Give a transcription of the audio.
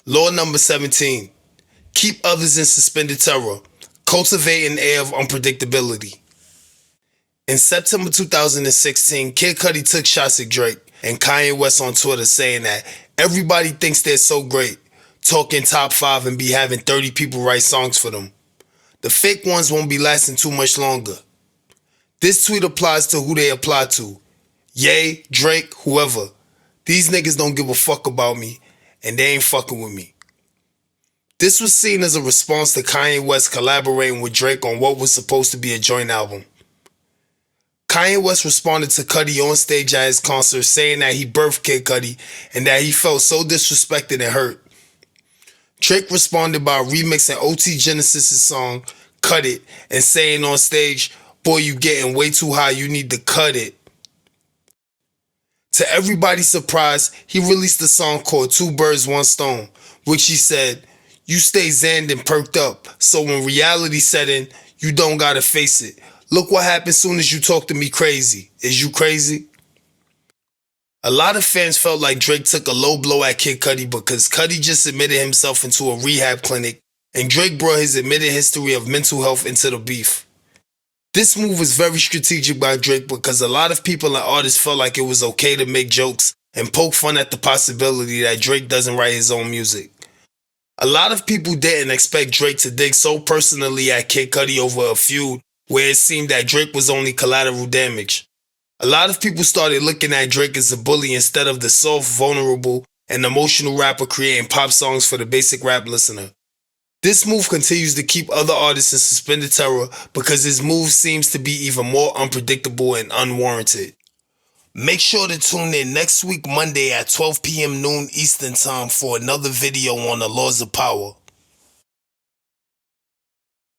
Law number 17. Keep others in suspended terror. Cultivate an air of unpredictability. In September 2016, Kid Cudi took shots at Drake and Kanye West on Twitter saying that everybody thinks they're so great, talking top 5 and be having 30 people write songs for them. The fake ones won't be lasting too much longer. This tweet applies to who they apply to. Ye, Drake, whoever. These niggas don't give a fuck about me, and they ain't fucking with me. This was seen as a response to Kanye West collaborating with Drake on what was supposed to be a joint album. Kanye West responded to Cudi on stage at his concert saying that he birthed Kid Cudi and that he felt so disrespected and hurt. Drake responded by remixing OT Genesis's song, Cut It, and saying on stage, "Boy, you getting way too high, you need to cut it." To everybody's surprise, he released a song called Two Birds, One Stone, which he said, "You stay zanned and perked up, so when reality set in, you don't gotta face it. Look what happens soon as you talk to me crazy. Is you crazy?" A lot of fans felt like Drake took a low blow at Kid Cudi because Cudi just admitted himself into a rehab clinic and Drake brought his admitted history of mental health into the beef. This move was very strategic by Drake because a lot of people and artists felt like it was okay to make jokes and poke fun at the possibility that Drake doesn't write his own music. A lot of people didn't expect Drake to dig so personally at Kid Cudi over a feud where it seemed that Drake was only collateral damage. A lot of people started looking at Drake as a bully instead of the soft, vulnerable, and emotional rapper creating pop songs for the basic rap listener. This move continues to keep other artists in suspended terror because his move seems to be even more unpredictable and unwarranted. Make sure to tune in next week Monday at 12 p.m. noon Eastern Time for another video on the laws of power.